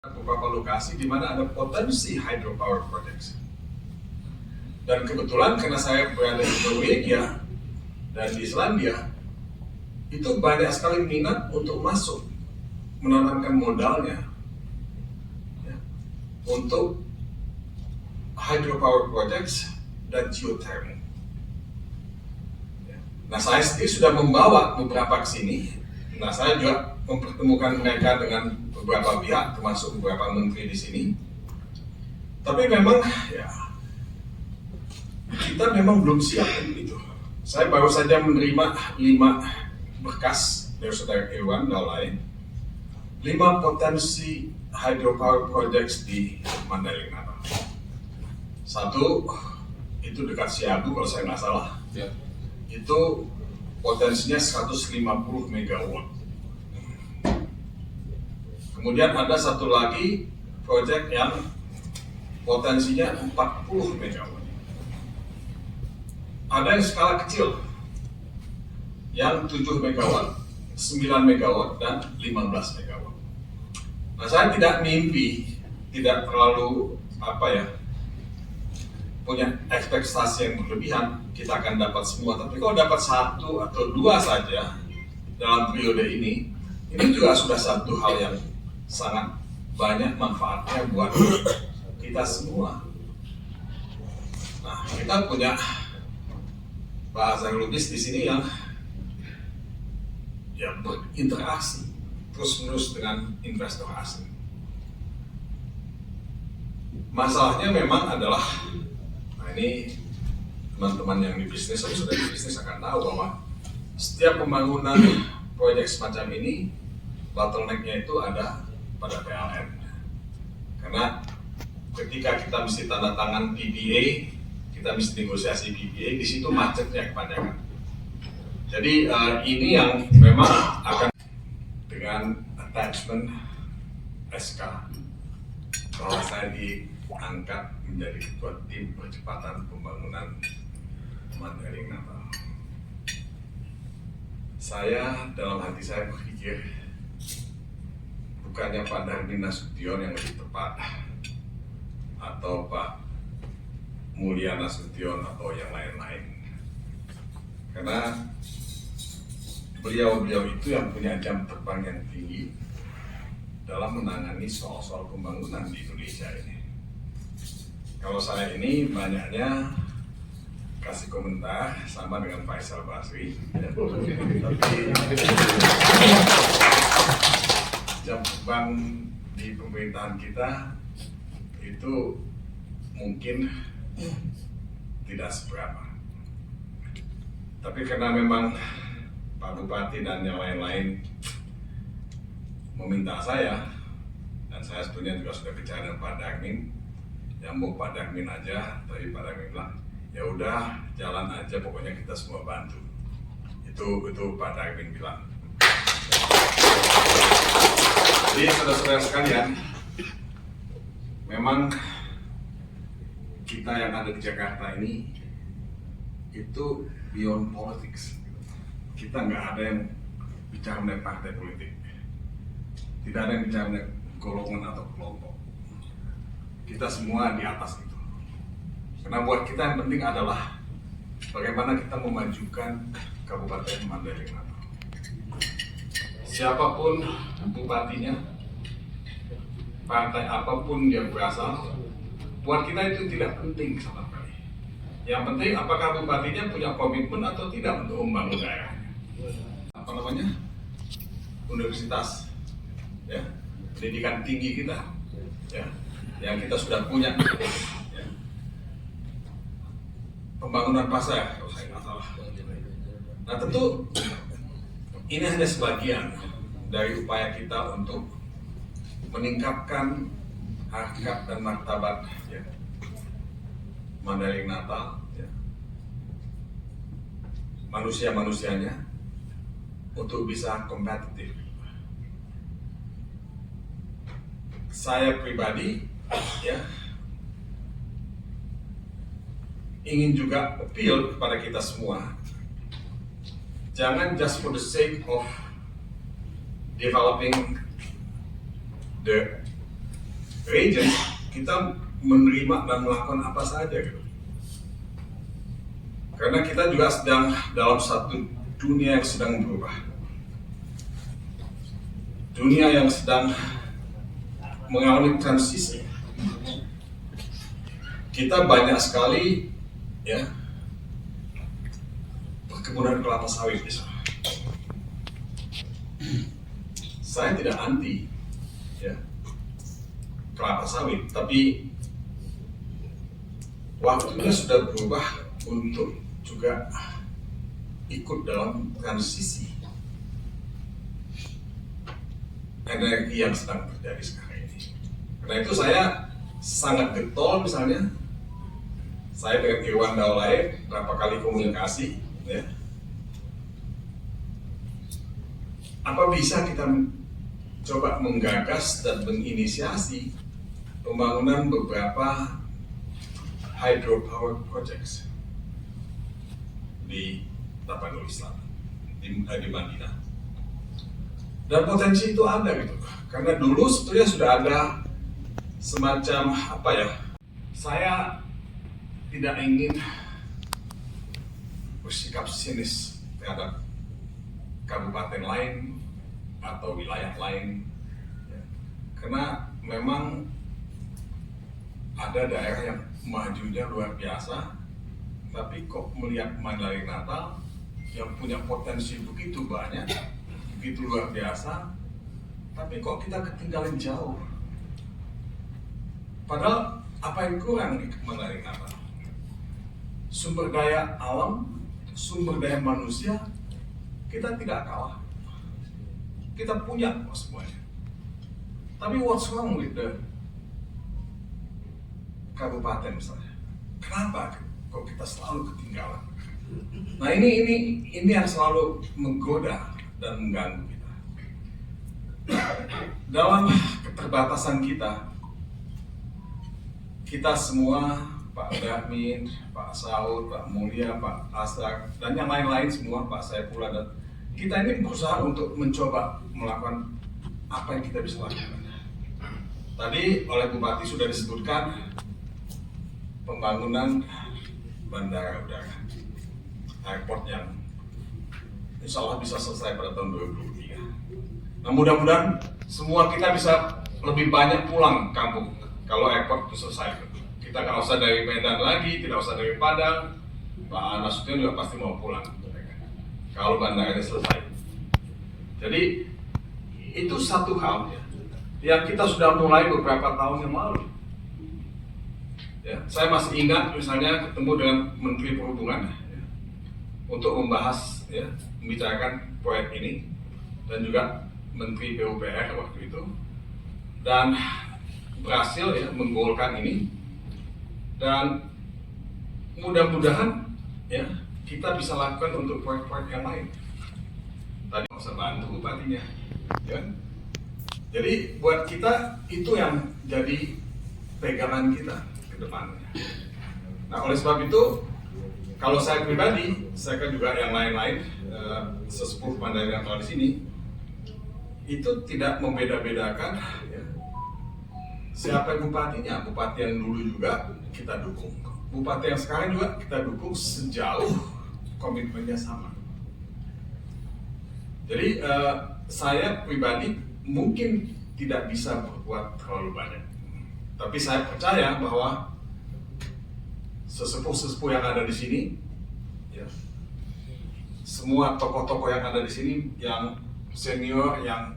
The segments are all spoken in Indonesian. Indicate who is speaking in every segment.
Speaker 1: beberapa lokasi di mana ada potensi hydropower projects. Dan kebetulan karena saya berada di Norwegia dan di Islandia, itu banyak sekali minat untuk masuk menanamkan modalnya ya, untuk hydropower projects dan geothermal. Ya. Nah, saya sendiri sudah membawa beberapa ke sini. Nah, saya juga mempertemukan mereka dengan beberapa pihak, termasuk beberapa menteri di sini. Tapi memang, ya, kita memang belum siap untuk itu. Saya baru saja menerima 5 berkas dari saudara Irwan Daulay, 5 potensi hydropower projects di Mandailing Natal. 1 itu dekat Siabu kalau saya nggak salah. Ya. Itu potensinya 150 megawatt. Kemudian ada 1 lagi proyek yang potensinya 40 megawatt. Ada yang skala kecil, yang 7 megawatt, 9 megawatt, dan 15 megawatt. Nah, saya tidak mimpi, tidak terlalu punya ekspektasi yang berlebihan, kita akan dapat semua. Tapi kalau dapat 1 atau 2 saja dalam periode ini juga sudah satu hal yang sangat banyak manfaatnya buat kita semua. Nah, kita punya bahasa logis di sini yang berinteraksi terus-menerus dengan investor asing. Masalahnya memang adalah, nah ini teman-teman yang di bisnis atau sudah di bisnis akan tahu bahwa setiap pembangunan proyek semacam ini bottleneck-nya itu ada pada PLN. Karena ketika kita mesti tanda tangan PPA, kita mesti negosiasi PPA, di situ macetnya kepanjangan. Jadi ini yang memang akan dengan attachment SK bahwa saya diangkat menjadi ketua tim percepatan pembangunan Mandailing Natal. Saya dalam hati saya berpikir bukannya Pak Darmin Nasution yang lebih tepat atau Pak Mulya Nasution atau yang lain-lain, karena beliau-beliau itu yang punya jam terbang yang tinggi dalam menangani soal-soal pembangunan di Indonesia ini. Kalau saya ini banyaknya kasih komentar sama dengan Faisal Basri, tapi jam terbang di pemerintahan kita itu mungkin tidak seberapa. Tapi karena memang Pak Bupati dan yang lain-lain meminta saya, dan saya sebetulnya juga sudah bicara dengan Pak Darmin, yang mau Pak Darmin aja, tapi Pak Darmin bilang, ya udah jalan aja, pokoknya kita semua bantu. Itu Pak Darmin bilang. Jadi saudara-saudara sekalian, memang kita yang ada di Jakarta ini itu beyond politics. Kita nggak ada yang bicara mengenai partai politik, tidak ada yang bicara mengenai golongan atau kelompok. Kita semua di atas itu. Karena buat kita yang penting adalah bagaimana kita memajukan Kabupaten Mandailing Natal. Siapapun bupatinya, partai apapun dia berasal, buat kita itu tidak penting sama sekali. Yang penting apakah bupatinya punya komitmen atau tidak untuk membangun daerahnya. Universitas, ya, pendidikan tinggi kita, ya, yang kita sudah punya, ya. Pembangunan pasar, kalau saya nggak salah. Nah, tentu ini hanya sebagian dari upaya kita untuk meningkatkan harkat dan martabat, ya, Mandailing Natal, ya, manusia-manusianya untuk bisa kompetitif. Saya pribadi, ya, ingin juga appeal kepada kita semua, jangan just for the sake of developing the region kita menerima dan melakukan apa saja gitu. Karena kita juga sedang dalam satu dunia yang sedang berubah. Dunia yang sedang mengalami transisi. Kita banyak sekali ya perkebunan kelapa sawit di sana. Saya tidak anti ya kelapa sawit, tapi waktunya sudah berubah untuk juga ikut dalam transisi energi yang sedang terjadi sekarang ini. Karena itu saya sangat getol, misalnya saya dengan Irwan Daulay berapa kali komunikasi ya. Apa bisa kita coba menggagas dan menginisiasi pembangunan beberapa hydropower projects di Tapanuli Selatan, di Madinah. Dan potensi itu ada gitu, karena dulu sebetulnya sudah ada semacam apa ya, saya tidak ingin bersikap sinis terhadap kabupaten lain atau wilayah lain ya. Karena memang ada daerah yang majunya luar biasa, tapi kok melihat Mandailing Natal yang punya potensi begitu banyak, begitu luar biasa, tapi kok kita ketinggalan jauh. Padahal apa yang kurang di Mandailing Natal? Sumber daya alam, sumber daya manusia, kita tidak kalah. Kita punya semuanya. Tapi what's wrong with the kabupaten misalnya? Kenapa kok kita selalu ketinggalan? Nah ini yang selalu menggoda dan mengganggu kita. Dalam keterbatasan kita semua, Pak Darmin, Pak Saud, Pak Mulia, Pak Asrak, dan yang lain-lain semua, Pak Saifullah, dan kita ini berusaha untuk mencoba melakukan apa yang kita bisa lakukan. Tadi oleh Bupati sudah disebutkan pembangunan bandara udara, airport yang insya Allah bisa selesai pada tahun 2023. Nah mudah-mudahan semua kita bisa lebih banyak pulang kampung kalau airport itu selesai. Kita nggak usah dari Medan lagi, tidak usah dari Padang. Pak Nasution juga pasti mau pulang kalau bandara ini selesai. Jadi itu satu hal ya, yang kita sudah mulai beberapa tahun yang lalu. Ya, saya masih ingat misalnya ketemu dengan Menteri Perhubungan ya, untuk membahas ya, membicarakan proyek ini, dan juga Menteri PUPR waktu itu, dan berhasil ya menggolkan ini, dan mudah-mudahan ya kita bisa lakukan untuk proyek-proyek yang lain. Tadi nggak usah bantu bupatinya, ya. Jadi buat kita itu yang jadi pegangan kita ke depannya. Nah oleh sebab itu, kalau saya pribadi, saya kan juga yang lain-lain sesepuh Mandailing Natal di sini, itu tidak membeda-bedakan ya, siapa bupatinya. Bupati yang dulu juga kita dukung, bupati yang sekarang juga kita dukung sejauh komitmennya sama. Jadi saya pribadi mungkin tidak bisa berbuat terlalu banyak, tapi saya percaya bahwa sesepuh-sesepuh yang ada di sini, ya, semua tokoh-tokoh yang ada di sini, yang senior, yang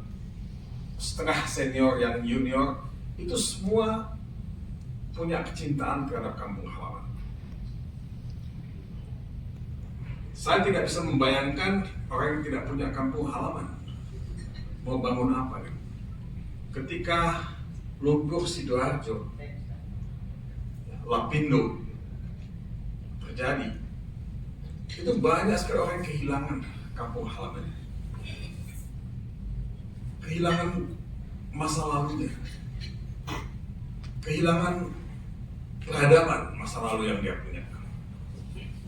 Speaker 1: setengah senior, yang junior, itu semua punya kecintaan terhadap kampung halaman. Saya tidak bisa membayangkan orang yang tidak punya kampung halaman mau bangun apa gitu. Ketika lumpuh Sidoarjo, Lapindo terjadi, itu banyak sekali orang yang kehilangan kampung halaman, kehilangan masa lalunya, kehilangan peradaban masa lalu yang dia punya.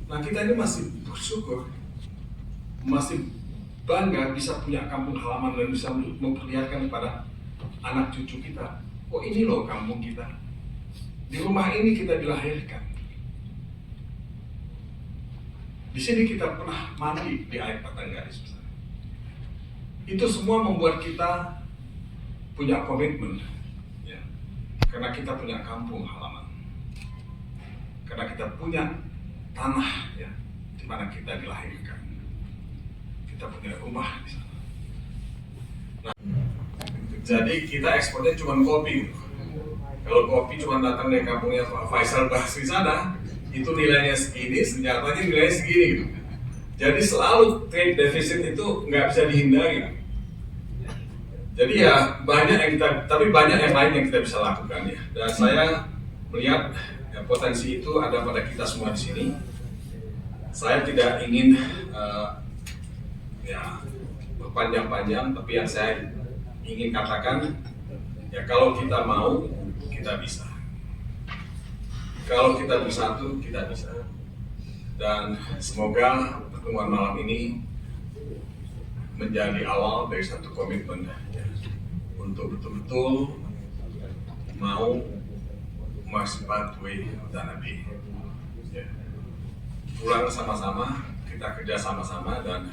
Speaker 1: Nah kita ini masih bersyukur, masih bangga bisa punya kampung halaman dan bisa memperlihatkan kepada anak cucu kita, oh ini loh kampung kita, di rumah ini kita dilahirkan, di sini kita pernah mandi di air Patanggaris. Itu semua membuat kita punya komitmen, ya. Karena kita punya kampung halaman, karena kita punya tanah, ya, di mana kita dilahirkan, kita punya rumah di sana. Nah, jadi kita ekspornya cuma kopi. Kalau kopi cuma datang dari kampungnya Pak Faisal Basri sana, itu nilainya segini, senjatanya nilainya segini gitu. Jadi selalu trade deficit itu nggak bisa dihindari. Jadi ya banyak yang kita, tapi banyak yang lain yang kita bisa lakukan ya. Dan saya melihat ya, potensi itu ada pada kita semua di sini. Saya tidak ingin ya berpanjang-panjang, tapi yang saya ingin katakan ya kalau kita mau, kita bisa. Kalau kita bersatu, kita bisa. Dan semoga pertemuan malam ini menjadi awal dari satu komitmen ya, untuk betul-betul mau masipatui Nabi. Ya. Pulang sama-sama, kita kerja sama-sama dan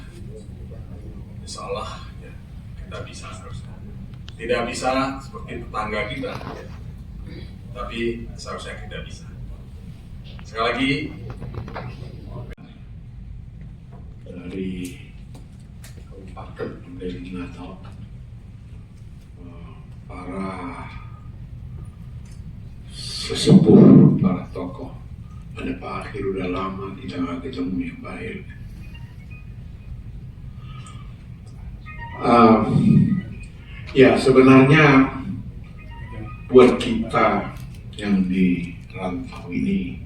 Speaker 1: insya Allah ya, kita bisa seharusnya. Tidak bisa seperti tetangga kita, ya, tapi seharusnya kita bisa. Sekali lagi,
Speaker 2: dari Kabupaten Mandailing Natal, para sesepuh, para tokoh, ada Pak Akhir udah lama kita nggak ketemu ya Pak Akhir. Ya sebenarnya buat kita yang di rantau ini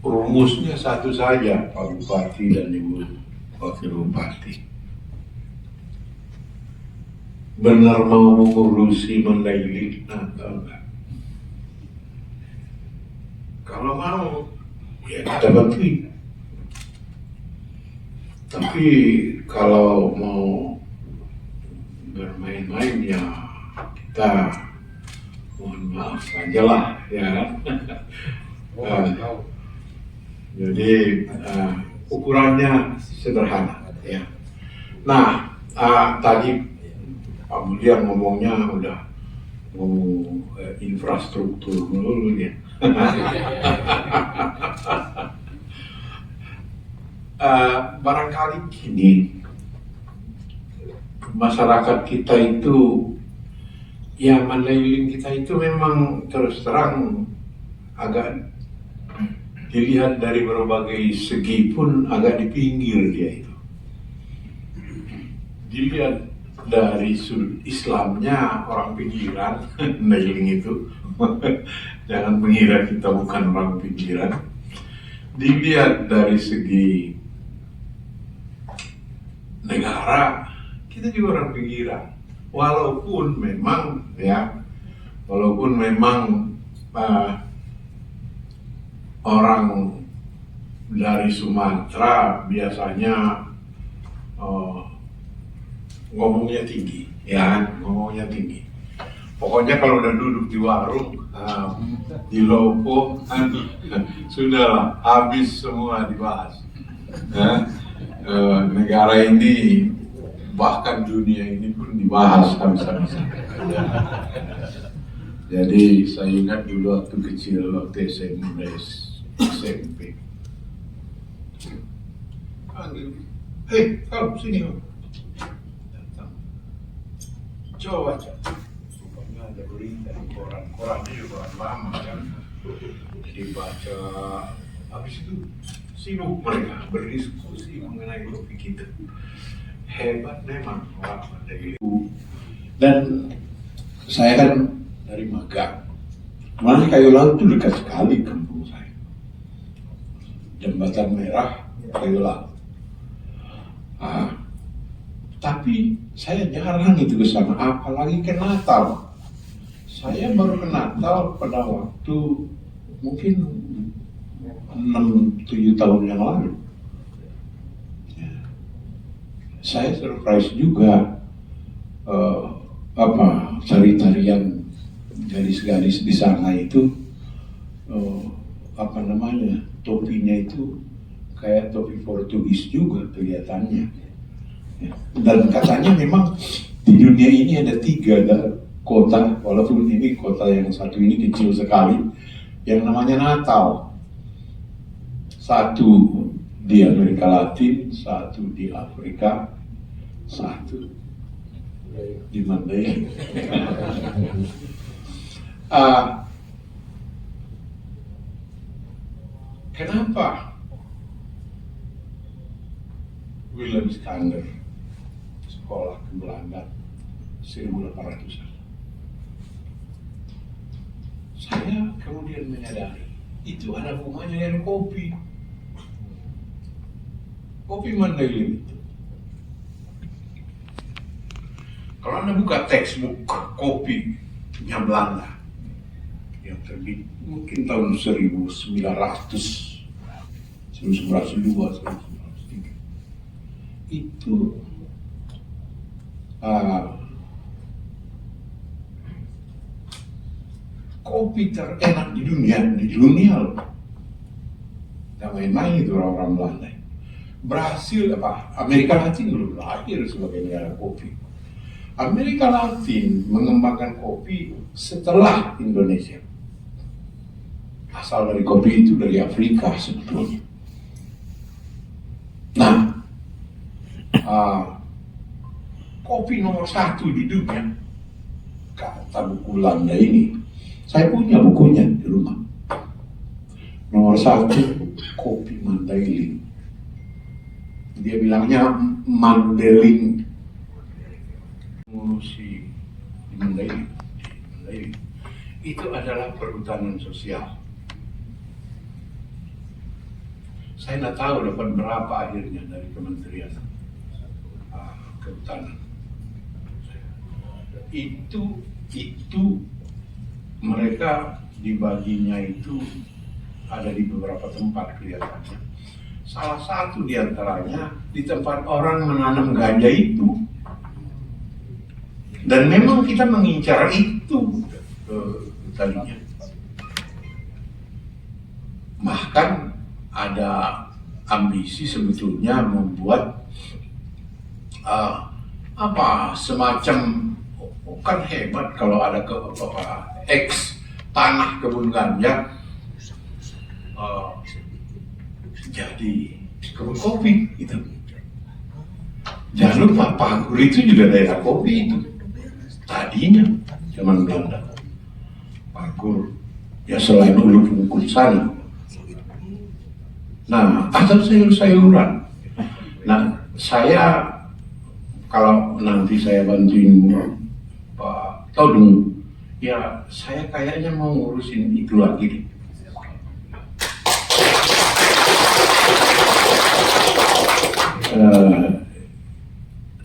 Speaker 2: rumusnya satu saja, Pak Bupati dan Ibu Wakil Bupati. Benar mau mengurusi Mandailing atau enggak? Kalau mau, ya kita bantuin. Tapi kalau mau bermain-main ya kita mohon maaf saja lah ya. Jadi ukurannya sederhana ya. Nah tadi Pak Mulia ngomongnya udah ngomong infrastruktur dulu ya. Barangkali gini, masyarakat kita itu, ya Mandailing kita itu memang terus terang agak dilihat dari berbagai segi pun agak di pinggir dia itu. Dilihat dari sudut Islamnya orang pinggiran, Mandailing itu, jangan mengira kita bukan orang pinggiran. Dilihat dari segi negara, kita juga orang pinggiran. Walaupun memang orang dari Sumatera biasanya ngomongnya tinggi, ngomongnya tinggi. Pokoknya kalau udah duduk di warung, di lopo, sudahlah habis semua dibahas. Negara ini, bahkan dunia ini pun dibahas habis-habisan. Jadi saya ingat dulu waktu kecil, waktu SMP. Panggil, hei kamu sini om. Datang. Coba. Rupanya ada berita di koran-korannya juga lama kan. Dibaca, habis itu sibuk mereka berdiskusi mengenai kopi kita. Hebat memang orang Mandailing. Dan saya kan dari Magang. Kemarin Kayu Laut itu dekat sekali kampung saya. Jembatan Merah, Kayu Laut. Tapi saya jarang itu ke sana, apalagi ke Natal. Saya baru ke Natal pada waktu mungkin 6-7 tahun yang lalu. Saya surprise juga, tari-tarian gadis-gadis di sana itu topinya itu kayak topi Portugis juga kelihatannya. Ya. Dan katanya memang di dunia ini ada 3 kota, walaupun ini kota yang satu ini kecil sekali, yang namanya Natal. Satu di Amerika Latin, satu di Afrika, satu di Mandailing. Kenapa Willem Schrander sekolah ke Belanda 1800-an? Saya kemudian menyadari itu ada hubungannya dengan kopi. Kopi Mandailing itu. Kalau Anda buka textbook kopinya Belanda yang terbit mungkin tahun 1900, 1902, 1903, itu kopi terenak di dunia loh. Gak main-main itu orang-orang Belanda. Brasil Amerika Latin belum lahir sebagai negara kopi. Amerika Latin mengembangkan kopi setelah Indonesia. Asal dari kopi itu dari Afrika sebetulnya. Nah, kopi nomor 1 di dunia, kata buku Belanda ini, saya punya bukunya di rumah. Nomor 1, kopi Mandailing. Dia bilangnya Mandailing. Ngurusi di Mandailing. Itu adalah perhutanan sosial. Saya tidak tahu dapat berapa akhirnya dari Kementerian Kehutanan. Itu mereka dibaginya itu ada di beberapa tempat kelihatannya. Salah satu di antaranya di tempat orang menanam ganja itu. Dan memang kita mengincar itu tadinya. Bahkan ada ambisi sebetulnya membuat semacam, kan hebat kalau ada tanah kebun ganja jadi kebun kopi gitu. Jangan lupa Pagur itu juga daerah kopi itu tadinya zaman Belanda. Pagur ya selain Ulu Pungkut sana. Nah, atau sayur-sayuran. Nah, saya kalau nanti saya bantuin Pak Todung, ya saya kayaknya mau ngurusin itu lagi.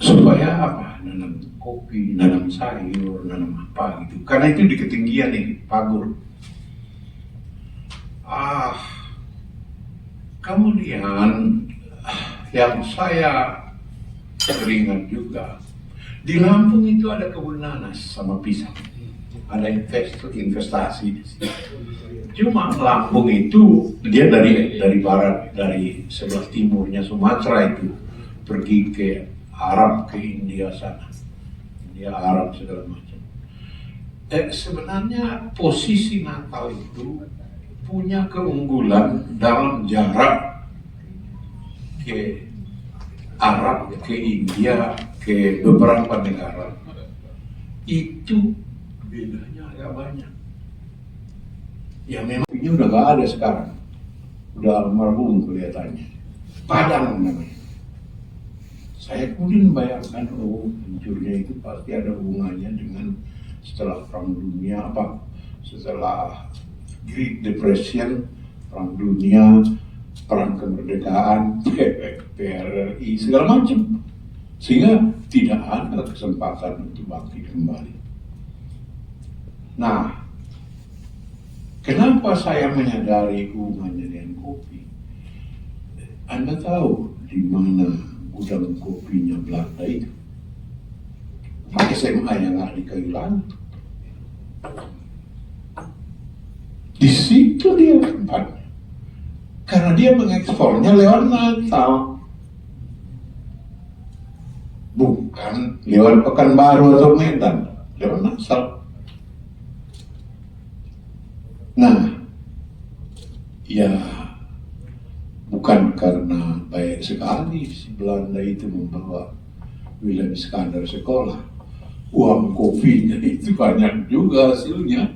Speaker 2: Supaya nanam kopi, nanam sayur, nanam apa gitu. Karena itu di ketinggian nih, Pagur. Kemudian yang saya teringat juga, di Lampung itu ada kebun nanas sama pisang. Ada investasi di sini. Cuma Lampung itu dia dari barat, dari sebelah timurnya Sumatera itu pergi ke Arab, ke India sana. India, Arab segala macam. Sebenarnya posisi Natal itu punya keunggulan dalam jarak ke Arab, ke India, ke beberapa negara. Itu bedanya agak banyak. Ya memang ini udah gak ada sekarang. Udah almarhum kelihatannya. Padang namanya. Saya kemudian membayangkan, hancurnya itu pasti ada hubungannya dengan setelah Perang Dunia, setelah Great Depression, Perang Dunia, Perang Kemerdekaan, PRRI, segala macam. Sehingga tidak ada kesempatan untuk bangkit kembali. Nah, kenapa saya menyadari hubungannya dengan kopi? Anda tahu di mana gudang kopinya Belanda itu? Pak SMA yang ada di Kayu Lantu. Itu dia tempatnya. Karena dia mengekspornya lewat Natal. Bukan lewat Pekanbaru atau Medan, lewat Natal. Nah, ya bukan karena baik sekali si Belanda itu membawa Willem Iskandar sekolah. Uang kopinya itu banyak juga hasilnya.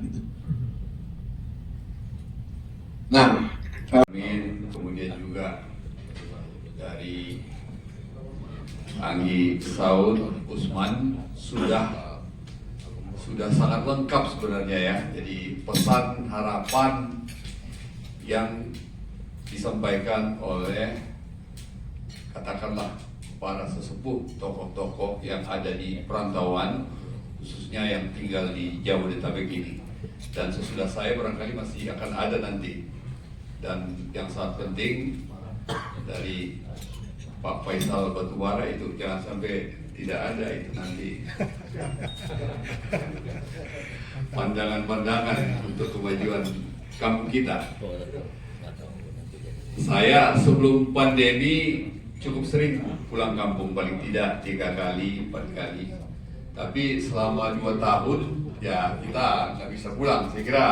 Speaker 2: Nah,
Speaker 3: kemudian juga dari Anggi Saud Usman sudah sangat lengkap sebenarnya ya. Jadi pesan harapan yang disampaikan oleh katakanlah para sesepuh tokoh-tokoh yang ada di perantauan, khususnya yang tinggal di Jabodetabek ini. Dan sesudah saya barangkali masih akan ada nanti. Dan yang sangat penting dari Pak Faisal Batubara itu jangan sampai tidak ada itu nanti pandangan-pandangan untuk kemajuan kampung kita. Saya sebelum pandemi cukup sering pulang kampung, paling tidak 3 kali, 4 kali. Tapi selama 2 tahun ya kita nggak bisa pulang, saya kira.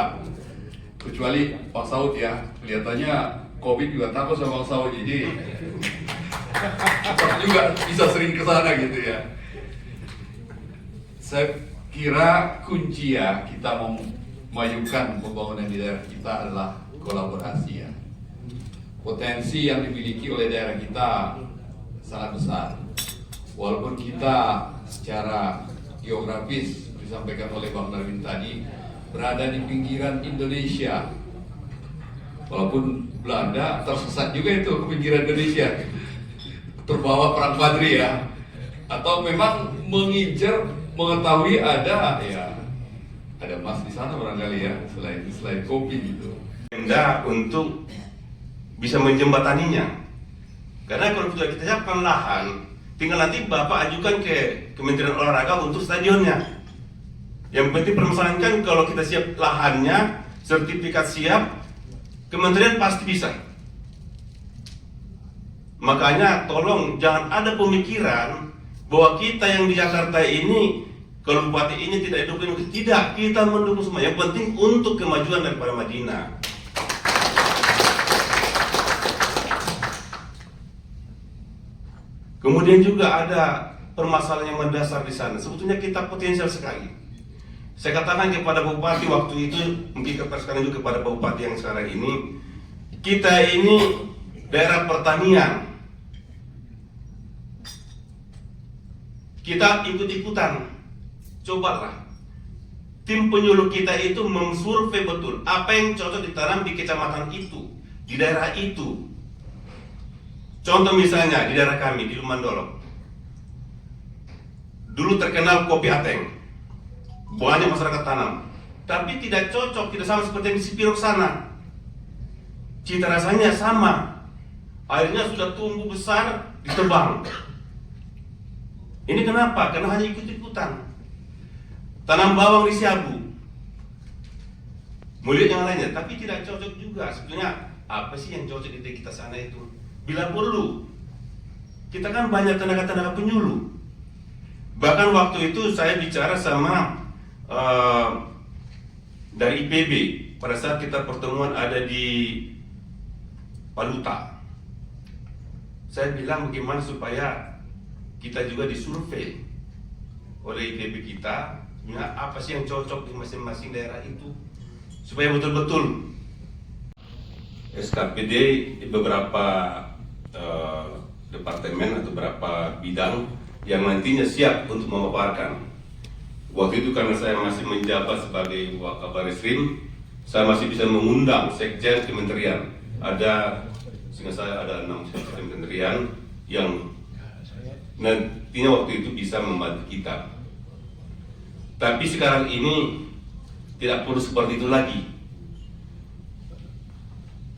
Speaker 3: Kecuali Pak Saud ya, kelihatannya Covid juga takut sama Pak Saud, jadi juga bisa sering ke sana gitu ya. Saya kira kunci ya kita memajukan pembangunan di daerah kita adalah kolaborasi ya. Potensi yang dimiliki oleh daerah kita sangat besar. Walaupun kita secara geografis disampaikan oleh Bang Darwin tadi berada di pinggiran Indonesia. Walaupun Belanda tersesat juga itu ke pinggiran Indonesia. Terbawa perang Badri ya. Atau memang mengincar mengetahui ada emas di sana barangkali ya, selain kopi gitu.
Speaker 4: Pemda untuk bisa menjembataninya. Karena kalau sudah kita siapkan lahan, tinggal nanti Bapak ajukan ke Kementerian Olahraga untuk stadionnya. Yang penting permasalahan kan kalau kita siap lahannya, sertifikat siap, Kementerian pasti bisa. Makanya tolong jangan ada pemikiran bahwa kita yang di Jakarta ini, kalau bupati ini tidak didukung, tidak, kita mendukung semua. Yang penting untuk kemajuan daripada Madinah. Kemudian juga ada permasalahan yang mendasar di sana. Sebetulnya kita potensial sekali. Saya katakan kepada bupati waktu itu, mungkin sekarang juga kepada bupati yang sekarang ini, kita ini daerah pertanian. Kita ikut-ikutan. Cobalah. Tim penyuluh kita itu mensurvei betul apa yang cocok ditanam di kecamatan itu, di daerah itu. Contoh misalnya di daerah kami di Lumandolo, dulu terkenal kopi Ateng, banyak masyarakat tanam, tapi tidak cocok, tidak sama seperti yang di Sipirok sana. Cita rasanya sama, akhirnya sudah tumbuh besar, ditebang. Ini kenapa? Karena hanya ikut-ikutan. Tanam bawang di Siabu, melihat yang lainnya, tapi tidak cocok juga. Sebetulnya apa sih yang cocok di kita sana itu? Bila perlu, kita kan banyak tenaga-tenaga penyuluh. Bahkan waktu itu saya bicara sama dari IPB pada saat kita pertemuan ada di Paluta. Saya bilang bagaimana supaya kita juga disurvei oleh IPB kita, apa sih yang cocok di masing-masing daerah itu, supaya betul-betul SKPD di beberapa departemen atau beberapa bidang yang nantinya siap untuk memaparkan. Waktu itu karena saya masih menjabat sebagai Wakabarisrim, saya masih bisa mengundang sekjen kementerian. Sehingga saya ada 6 sekjen kementerian yang nantinya waktu itu bisa membantu kita. Tapi sekarang ini tidak perlu seperti itu lagi,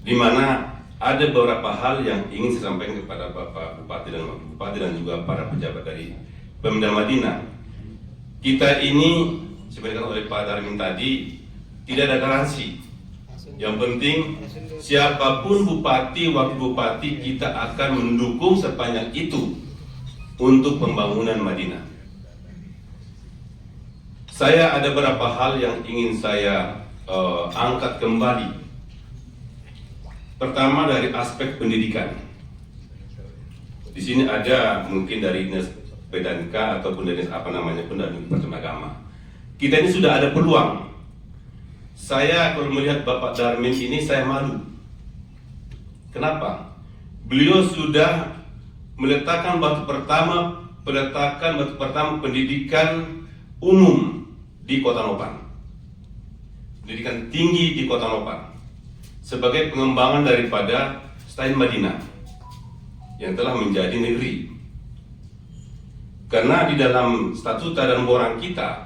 Speaker 4: di mana ada beberapa hal yang ingin saya sampaikan kepada Bapak Bupati dan Wakil Bupati dan juga para pejabat dari Pemda Madinah. Kita ini, seperti oleh Pak Darmin tadi, tidak ada garansi Yang penting siapapun bupati, wakil bupati, kita akan mendukung sebanyak itu untuk pembangunan Madinah. Saya ada beberapa hal yang ingin saya angkat kembali. Pertama dari aspek pendidikan. Di sini ada mungkin dari dinas PDNK ataupun dari Departemen Agama. Kita ini sudah ada peluang. Saya kalau melihat Bapak Darmin ini saya malu. Kenapa? Beliau sudah meletakkan batu pertama pendidikan umum di Kota Nopan. Pendidikan tinggi di Kota Nopan sebagai pengembangan daripada Stain Madinah yang telah menjadi negeri. Karena di dalam statuta dan borang kita,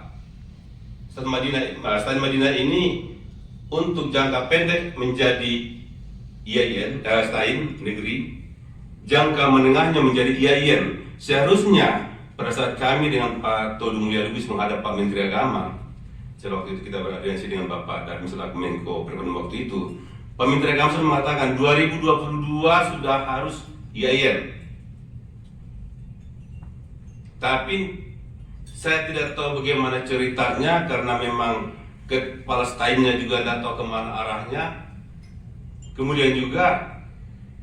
Speaker 4: Stain Madinah ini untuk jangka pendek menjadi IAIN, Stain negeri, jangka menengahnya menjadi IAIN. Seharusnya pada saat kami dengan Pak Todung Mulia Lubis menghadap Pak Menteri Agama, waktu itu kita beraudiensi dengan Bapak Darmin selaku Menko Perekonomian waktu itu, Pak Menteri Agama sudah mengatakan 2022 sudah harus IAIN. Tapi saya tidak tahu bagaimana ceritanya karena memang kepala Stainnya juga tidak tahu kemana arahnya. Kemudian juga